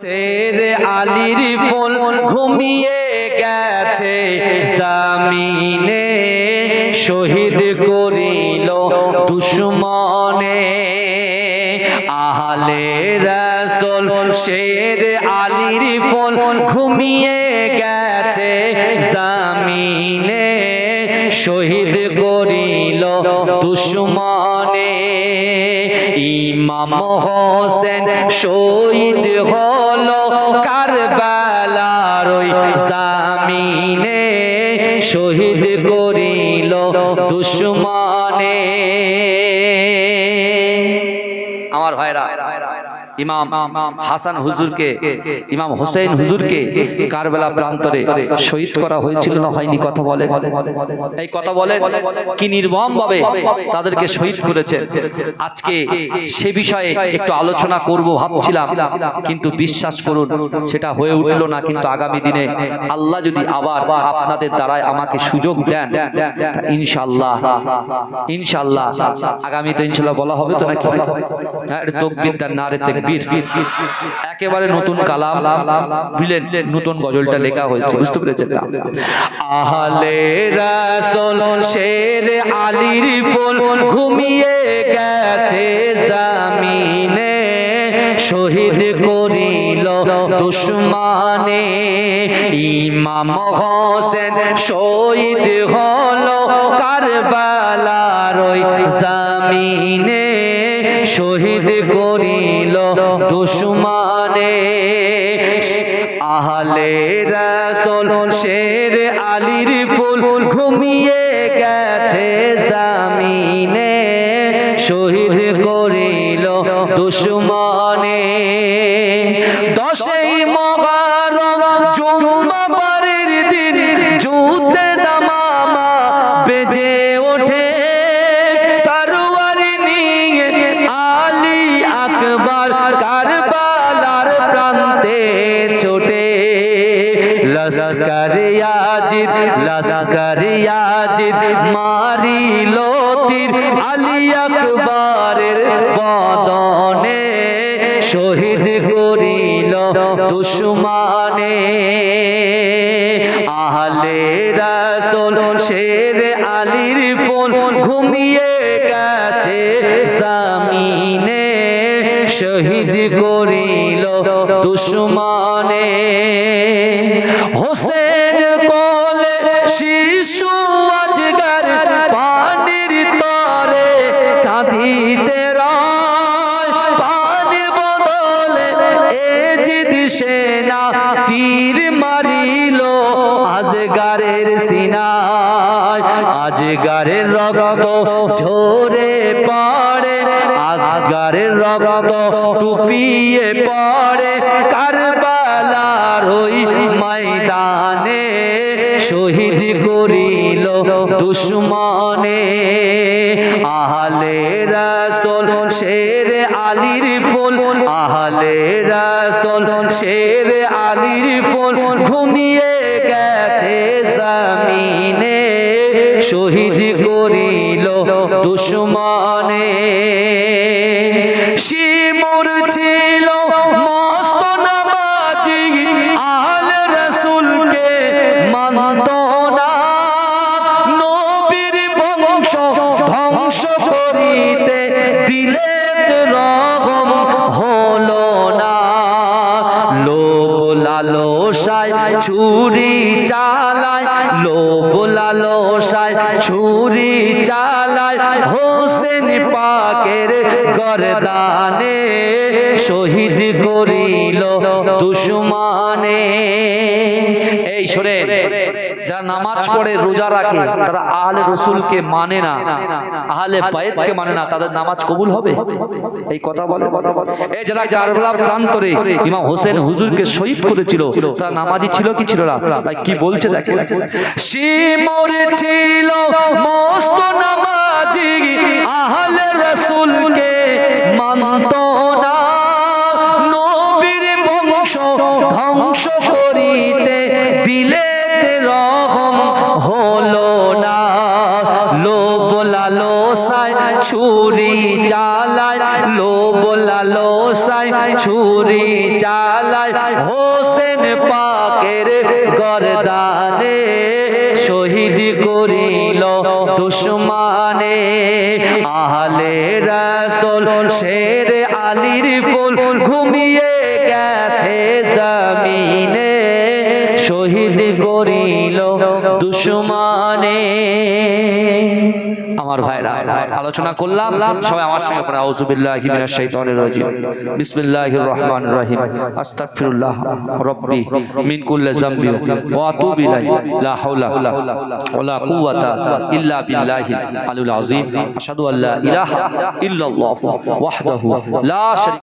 তেরে আলীর ফুল ঘুমিয়ে গেছে জমিনে, শহীদ করিল দুশমনে। আহলে রাসূল শের আলীর ফুল ঘুমিয়ে গেছে জমিনে, শহীদ করিল দুশমনে। ইমাম হোসেন শহীদ হলো কারবালার ওই জমিনে, শহীদ করিল দুশমনে। আমার ভাইরা, ইমাম হাসান হুজুরকে, ইমাম হোসেন হুজুরকে কারবালা প্রান্তরে শহীদ করা হয়েছিল না হয়নি? কথা বলে, এই কথা বলে কি নির্মম ভাবে তাদেরকে শহীদ করেছে। আজকে সে বিষয়ে একটু আলোচনা করব ভাবছিলাম, কিন্তু বিশ্বাস করুন সেটা হয়ে উঠল না। কিন্তু আগামী দিনে আল্লাহ যদি আবার আপনাদের দ্বারায় আমাকে সুযোগ দেন, ইনশাআল্লাহ ইনশাআল্লাহ আগামীতে ইনশাআল্লাহ বলা হবে তো নাকি? হ্যাঁ, তাকবীর দেন, নারে তাকবীর। একেবারে নতুন কালাম দিলেন, নতুন গজলটা লেখা হয়েছে, বুঝতে পেরেছেন না? আহলে রাসূল শের আলীর ফুল ঘুমিয়ে গেছে জমিনে, শহীদ করিল দুশমনে। ইমাম হোসেন শহীদ হলো কারবালার ওই জমিনে, শহীদ করিল দুশমনে। আহলে রাসূল শের আলীর ফুল ঘুমিয়ে গেছে জমিনে, শহীদ করিল দুশমনে। 10ই মুহররম জুম্মাবারের দিন যুদ্ধে দামামা বেজে ওঠে, তরবারি নিয়ে আলী আকবর কারবালার প্রান্তে ছোটে। লস্কর ইয়াজিদ, লস্কর ইয়াজিদ মারিল তীর আলী আকবরের বদনে, শহীদ করিল দুশমনে। আহলে রাসূল শের আলীর ফুল ঘুমিয়ে গেছে জমিনে, শহীদ করিল দুশমনে। হোসেন কোলে শিশু আজগর পানির তরে কাঁদিতে রয়, পানির বদলে এজিদ সেনা তীর মারিল আজগরের সিনায়। আজগরের রক্ত ঝরে পড়ে, আজগরের রক্ত টুপিয়ে পড়ে কারবালার ওই ময়দানে, শহীদ করিল দুশমনে। আহলে রাসূল শের আলীর ফুল, আহলে রাসূল শের আলীর ফুল ঘুমিয়ে গেছে জমিনে, শহীদ করিল দুশমনে। শিমুর ছিল মস্ত নামাজি, আহলে রাসূলকে মানত না, নবীর বংশ ধ্বংস করিতে দিলেন রহম হলো না। লোভ লালসায় ছুরি চালায়, লোভ লালসায় ছুরি চালায় হোসেন পাকের গর্দানে, শহীদ করিল দুশমনে। এই শুনে যারা নামাজ পড়ে রোজা রাখে তারা আহলে রাসূলকে মানে না, আহলে বাইতকে মানে না, তাদের নামাজ কবুল হবে? এই কথা বলে। এই যারা কারবালা প্রান্তরে ইমাম হোসেন হুজুরকে শহীদ করেছিল তারা নামাজি ছিল কি ছিল না? তাই কি বলছে দেখেন। শিমুর ছিল মস্ত নামাজি, আহলে রাসূলকে মানত না, নবীর বংশ ধ্বংস করিতে দিলেন রহম হলো না। লোভ লালসা লালসায় ছুরি চালায়, লোভ লালসায় ছুরি চালায়, হোসেন পাকের গর্দানে শহীদ করিল দুশমনে। আহলে রাসূল শের আলীর ফুল ঘুমিয়ে গেছে জমিনে, শহীদ করিল দুশমনে। আমার ভাইরা, আলোচনা করলাম, সবাই আমার সঙ্গে পড়ে আউযু বিল্লাহি মিনাশ শাইতানির রাজিম। বিসমিল্লাহির রহমানির রহিম। আস্তাগফিরুল্লাহ রাব্বি মিন কুল্লি যামবি ওয়া আতুবু ইলাইহি, লা হাওলা ওয়ালা কুওয়াতা ইল্লা বিল্লাহিল আলিয়্যিল আযীম। আশহাদু আল্লা ইলাহা ইল্লাল্লাহু ওয়াহদাহু লা শারীকা